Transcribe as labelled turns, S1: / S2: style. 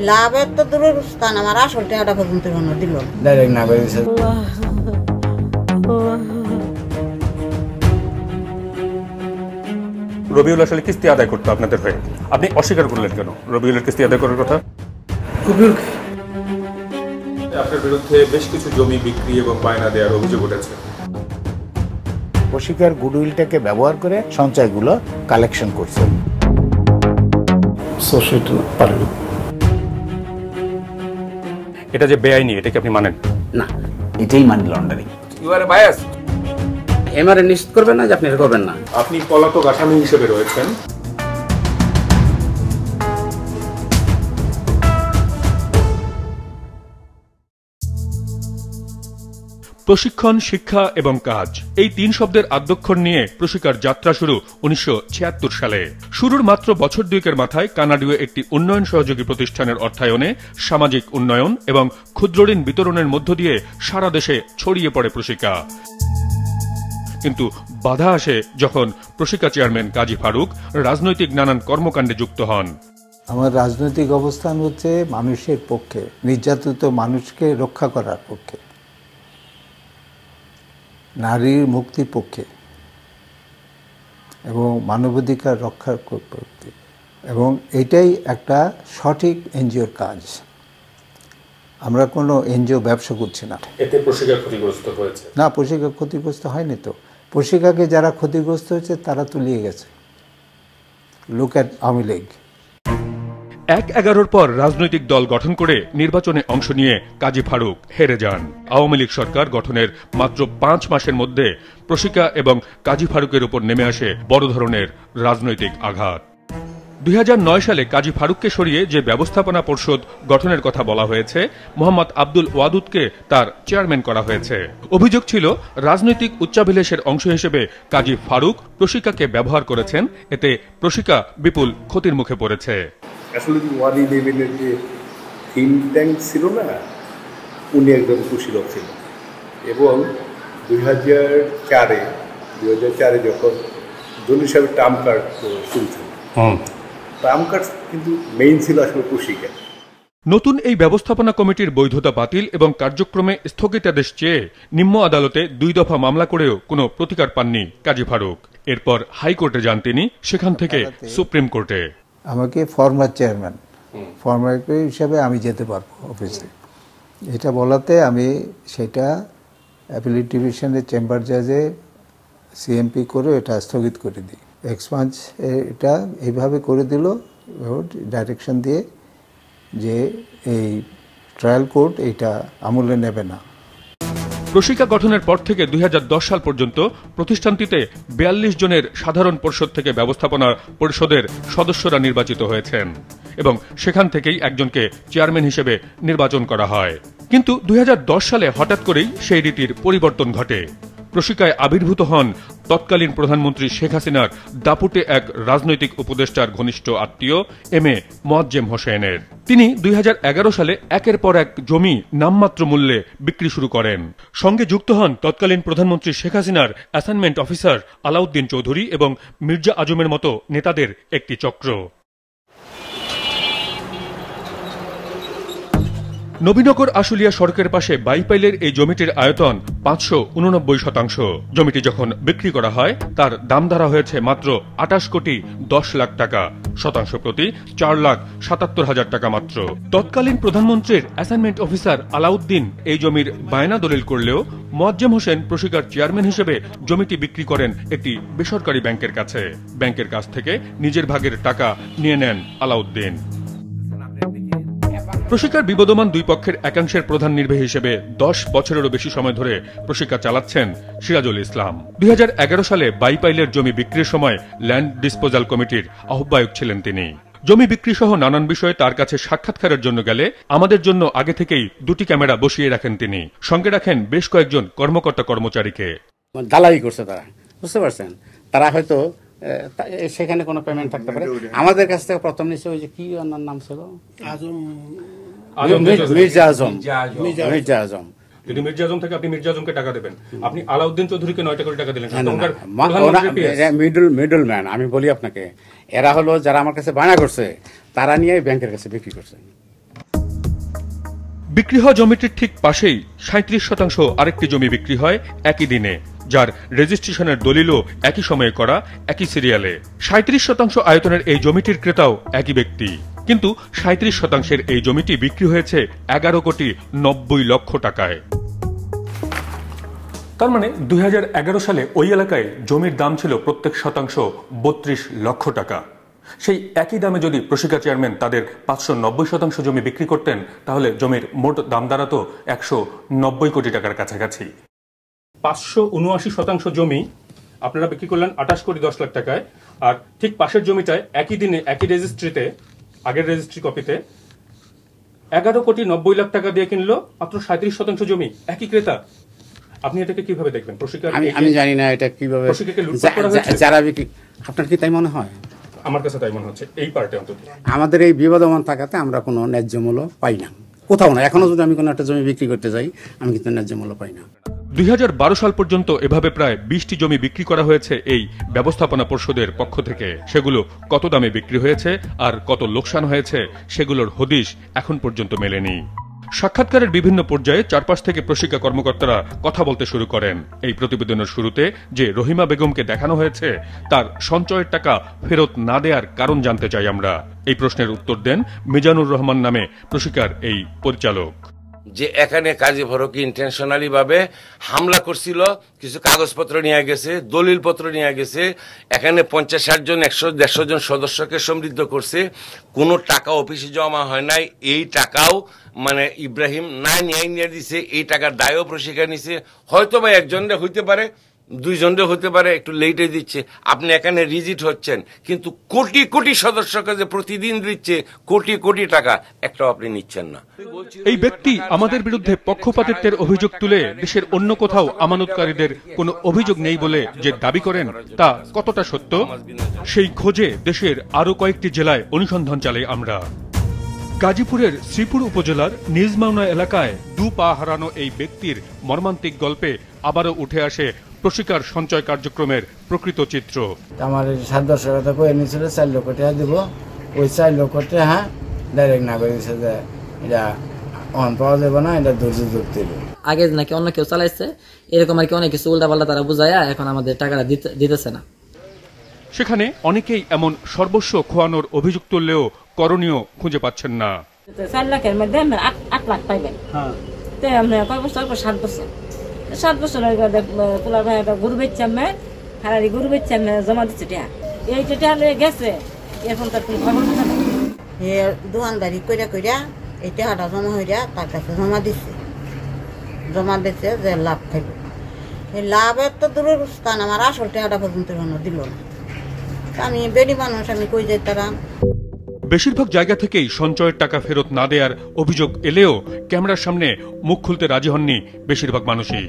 S1: লাভের তো দূরের স্থান, আমার আসল টাকাটা পর্যন্ত দিল
S2: ডাইরেক্ট না করেছে।
S3: রবিউল আসলে কিস্তি আদায় করতো আপনাদের হয়ে, আপনি অস্বীকার করলেন কেন রবিউলের কিস্তি আদায় করার কথা? আপনার বিরুদ্ধে বেশ কিছু জমি বিক্রি এবং বায়না দেওয়ার অভিযোগ উঠেছে।
S2: প্রশিকার গুডউইলটাকে ব্যবহার করে সঞ্চয়গুলো কালেকশন করছে।
S3: এটা যে বেআইনি, এটা কি আপনি মানেন?
S4: না,
S2: এটাই money laundering.
S4: You are bias. MRA নিশ্চিত করবেন না যে আপনি এটা করবেন না।
S3: আপনি পলাতক আসামি হিসেবে রয়েছেন। প্রশিক্ষণ, শিক্ষা এবং কাজ, এই তিন শব্দের আদ্যক্ষর নিয়ে প্রশিকার যাত্রা শুরু 1976 সালে। শুরুর মাত্র বছর দুয়েকের মাথায় কানাডীয় একটি উন্নয়ন সহযোগী প্রতিষ্ঠানের অর্থায়নে সামাজিক উন্নয়ন এবং ক্ষুদ্রঋণ বিতরণের মধ্য দিয়ে সারা দেশে ছড়িয়ে পড়ে প্রশিকা। কিন্তু বাধা আসে যখন প্রশিকা চেয়ারম্যান কাজী ফারুক রাজনৈতিক নানান কর্মকাণ্ডে যুক্ত হন।
S5: আমার রাজনৈতিক অবস্থান হচ্ছে মানুষের পক্ষে, নির্যাতিত মানুষকে রক্ষা করার পক্ষে, নারীর মুক্তির পক্ষে এবং মানবাধিকার রক্ষার পক্ষে, এবং এটাই একটা সঠিক এনজিওর কাজ। আমরা কোনো এনজিও ব্যবসা করছি না।
S3: এতে প্রশিকা ক্ষতিগ্রস্ত হয়েছে
S5: না, প্রশিকা ক্ষতিগ্রস্ত হয়নি তো। প্রশিকাকে যারা ক্ষতিগ্রস্ত হয়েছে তারা তুলিয়ে গেছে। Look at Awami League.
S3: 1/11 পর রাজনৈতিক দল গঠন করে নির্বাচনে অংশ নিয়ে কাজী ফারুক হেরে যান। আওয়ামী লীগ সরকার গঠনের মাত্র 5 মাসের মধ্যে প্রশিকা এবং কাজী ফারুকের উপর নেমে আসে বড় ধরনের রাজনৈতিক আঘাত। 2009 সালে কাজী ফারুককে সরিয়ে যে ব্যবস্থাপনা পর্ষদ গঠনের কথা বলা হয়েছে, মোহাম্মদ আব্দুল ওয়াদুদকে তার চেয়ারম্যান করা হয়েছে। অভিযোগ ছিল রাজনৈতিক উচ্চাভিলাষের অংশ হিসেবে কাজী ফারুক প্রশিকাকে ব্যবহার করেছেন, এতে প্রশিকা বিপুল ক্ষতির মুখে পড়েছে।
S6: আসলে ওয়ানি লেভেলের যে থিঙ্ক ট্যাঙ্ক ছিল না, উনি একজন কুশীলক ছিলেন। এবং 2004-এ যখন দলীয় সাহেবের টার্ম কার্ড শুনছেন, টার্ম কার্ড কিন্তু মেইন ছিল আসলে প্রশিকা।
S3: নতুন এই ব্যবস্থাপনা কমিটির বৈধতা বাতিল এবং কার্যক্রমে স্থগিতাদেশ চেয়ে নিম্ন আদালতে 2 দফা মামলা করেও কোনো প্রতিকার পাননি কাজী ফারুক। এরপর হাইকোর্টে যান তিনি, সেখান থেকে সুপ্রিম কোর্টে।
S5: আমাকে ফর্মার চেয়ারম্যান, ফর্মার হিসাবে আমি যেতে পারবো অফিসে, এটা বলাতে আমি সেটা অ্যাপিলেট ডিভিশনের চেম্বার জাজে সিএমপি করে এটা স্থগিত করে দিই। এক্সপাঞ্চ এটা এইভাবে করে দিল, ডাইরেকশন দিয়ে যে এই ট্রায়াল কোর্ট এইটা আমলে নেবে না।
S3: প্রশিকা গঠনের পর থেকে 2010 সাল পর্যন্ত প্রতিষ্ঠানটিতে 42 জনের সাধারণ পরিষদ থেকে ব্যবস্থাপনা পরিষদের সদস্যরা নির্বাচিত হয়েছেন এবং সেখান থেকেই একজনকে চেয়ারম্যান হিসেবে নির্বাচন করা হয়। কিন্তু 2010 সালে হঠাৎ করেই সেই রীতির পরিবর্তন ঘটে। প্রশিকায় আবির্ভূত হন তৎকালীন প্রধানমন্ত্রী শেখ হাসিনার দাপুটে এক রাজনৈতিক উপদেষ্টার ঘনিষ্ঠ আত্মীয় এম.এ. মোয়াজ্জেম হোসেনের। তিনি 2011 সালে একের পর এক জমি নামমাত্র মূল্যে বিক্রি শুরু করেন। সঙ্গে যুক্ত হন তৎকালীন প্রধানমন্ত্রী শেখ হাসিনার অ্যাসাইনমেন্ট অফিসার আলাউদ্দিন চৌধুরী এবং মির্জা আজমের মতো নেতাদের একটি চক্র। নবীনগর আশুলিয়া সড়কের পাশে বাইপাইলের এই জমিটির আয়তন 589 শতাংশ। জমিটি যখন বিক্রি করা হয় তার দাম ধরা হয়েছে মাত্র 28 কোটি 10 লাখ টাকা, শতাংশ প্রতি 4,77,000 টাকা মাত্র। তৎকালীন প্রধানমন্ত্রীর অ্যাসাইনমেন্ট অফিসার আলাউদ্দিন এই জমির বায়না দলিল করলেও মোয়াজ্জেম হোসেন প্রশিকার চেয়ারম্যান হিসেবে জমিটি বিক্রি করেন একটি বেসরকারি ব্যাংকের কাছে। ব্যাংকের কাছ থেকে নিজের ভাগের টাকা নিয়ে নেন আলাউদ্দিন। প্রশিকার বিবদমান দুই পক্ষের একাংশের প্রধান নির্বাহী হিসেবে 10 বছরেরও বেশি সময় ধরে প্রশিকা চালাচ্ছেন সিরাজুল ইসলাম। 2011 সালে বাইপাইলের জমি বিক্রির সময় ল্যান্ড ডিসপোজাল কমিটির আহ্বায়ক ছিলেন তিনি। জমি বিক্রি সহ নানান বিষয়ে তার কাছে সাক্ষাৎকারের জন্য গেলে আমাদের জন্য আগে থেকেই 2টি ক্যামেরা বসিয়ে রাখেন তিনি, সঙ্গে রাখেন বেশ কয়েকজন কর্মকর্তা কর্মচারীকে।
S4: দালালি করছে তারা, বুঝতে পারছেন? তারা হয়তো সেখানে কোনো পেমেন্ট থাকতে পারে। আমাদের কাছ থেকে প্রথম নিশ্চয় ওই যে কি ওনার নাম ছিল, মির্জা আজম।
S3: যদি মির্জা আজম থেকে আপনি মির্জা আজমকে টাকা দেবেন, আপনি আলাউদ্দিন চৌধুরীকে 9 কোটি টাকা দিলেন।
S4: মিডল ম্যান আমি বলি আপনাকে, এরা হলো যারা আমার কাছে বায়না করছে, তারা নিয়ে ব্যাংকের কাছে বিক্রি করছে।
S3: বিক্রি হওয়া জমিটির ঠিক পাশেই 37% আরেকটি জমি বিক্রি হয় একই দিনে, যার রেজিস্ট্রেশনের দলিলও একই সময়ে করা, একই সিরিয়ালে। 37% আয়তনের এই জমিটির ক্রেতাও একই ব্যক্তি, কিন্তু 37%-এর এই জমিটি বিক্রি হয়েছে 11,90,00,000 টাকায়। তার মানে 2011 সালে ওই এলাকায় জমির দাম ছিল প্রত্যেক শতাংশ 32 লক্ষ টাকা। সেই একই দামে যদি প্রশিকা চেয়ারম্যান তাদের 590% জমি বিক্রি করতেন, তাহলে জমির মোট দাম দাঁড়াতো 190 কোটি টাকার কাছাকাছি। 579% জমি আপনারা বিক্রি করলেন 28 কোটি 10 লাখ টাকায়, আর ঠিক পাশের জমিটায় একই দিনে একই রেজিস্ট্রিতে, আগের রেজিস্ট্রি কপিতে 11,90,00,000 টাকা দিয়ে কিনলো মাত্র 37% জমি একই ক্রেতা। আপনি এটাকে কিভাবে দেখবেন?
S4: আমি জানি না এটা কিভাবে যারা বিক্রি, আপনার কি তাই মনে হয়?
S3: আমার কাছে তাই মনে হচ্ছে এই পার্টে অন্তত। আমাদের
S4: এই বিবাদমান থাকাতে আমরা কোনো ন্যায্য মূল্য পাই না, কোথাও না। এখনো যদি আমি কোনো একটা জমি বিক্রি করতে যাই, আমি কিন্তু ন্যায্য মূল্য পাই না।
S3: 2012 সাল পর্যন্ত এভাবে প্রায় 20টি জমি বিক্রি করা হয়েছে এই ব্যবস্থাপনা পর্ষদের পক্ষ থেকে। সেগুলো কত দামে বিক্রি হয়েছে আর কত লোকসান হয়েছে, সেগুলোর হদিশ এখন পর্যন্ত মেলেনি। সাক্ষাৎকারের বিভিন্ন পর্যায়ে চারপাশ থেকে প্রশিকা কর্মকর্তারা কথা বলতে শুরু করেন। এই প্রতিবেদনের শুরুতে যে রহিমা বেগমকে দেখানো হয়েছে, তার সঞ্চয়ের টাকা ফেরত না দেওয়ার কারণ জানতে চাই আমরা। এই প্রশ্নের উত্তর দেন মিজানুর রহমান নামে প্রশিকার এই পরিচালক।
S7: যে এখানে কাজী ফারুক ইন্টেনশনালি ভাবে হামলা করছিল, কিছু কাগজপত্র নিয়ে গেছে, দলিলপত্র নিয়ে গেছে, এখানে 50-60 জন 100-150 জন সদস্যকে সমৃদ্ধ করছে, কোনো টাকা অফিসে জমা হয় নাই। এই টাকাও মানে ইব্রাহিম না নিয়ে দিছে, এই টাকার দায়ও প্রশিকা নিছে। হয়তো বা একজনরে হইতে পারে, 2 জনরে হতে পারে, একটু লেটে দিচ্ছে। আপনি এখানে রিজিট হচ্ছেন, কিন্তু কোটি কোটি সদস্যকে যে প্রতিদিন দিচ্ছে কোটি কোটি টাকা, একটাও আপনি নিচ্ছেন না।
S3: এই ব্যক্তি আমাদের বিরুদ্ধে পক্ষপাতিত্বের অভিযোগ তুলে দেশের অন্য কোথাও আমানতকারীদের কোনো অভিযোগ নেই বলে যে দাবি করেন, তা কতটা সত্য? সেই খোঁজে দেশের আরো কয়েকটি জেলায় অনুসন্ধান চালাই আমরা। গাজীপুরের শ্রীপুর উপজেলার নিজ মাওনা এলাকায় 2 পা হারানো এই ব্যক্তির মর্মান্তিক গল্পে আবারও উঠে আসে প্রশিকার সঞ্চয় কার্যক্রমের প্রকৃত চিত্র।
S8: আমার 7-10 টাকা করে নিয়েছিল, 4 লক্ষ টাকা দিব। ওই 4 লক্ষ টাকা ডাইরেক্ট না করে দিচ্ছে যে এটা অন পাওয়া যাবে না, এটা ধৈর্য ধরতে হবে।
S9: আগে নাকি অন্য কেউ চালাইছে, এরকম আর কি অনেক কিছু উল্টাপাল্টা তারা বুঝায়া এখন আমাদের টাকাটা দিতেছে না।
S3: সেখানে অনেকেই এমন সর্বস্ব খোয়ানোর অভিযোগ তুললেও করণীয় খুঁজে পাচ্ছেন না।
S10: 4 লাখের মধ্যে 8 লাখ পাইবেন। তাই আমরা কয় বছর? 7 বছর। 7 বছর তোলার ভাই একটা গরু বেচছে, আমি হারারি গরু বেচছে, আমি জমা দিচ্ছি টিয়া। এই টিয়া লয়ে গেছে, এখন তার কোনো খবর কথা নেই।
S1: দোকানদারি কইরা কইরা এই টাকাটা জমা হইয়া তার কাছে জমা দিচ্ছে, জমা দিচ্ছে যে লাভ থাকবে। এই লাভের তো দূরের স্থান, আমার আসল টাকাটা পর্যন্ত দিল না। আমি বেড়ি মানুষ, আমি কই যাই তারা।
S3: বেশিরভাগ জায়গা থেকেই সঞ্চয়ের টাকা ফেরত না দেওয়ার অভিযোগ এলেও ক্যামেরার সামনে মুখ খুলতে রাজি হননি বেশিরভাগ মানুষই।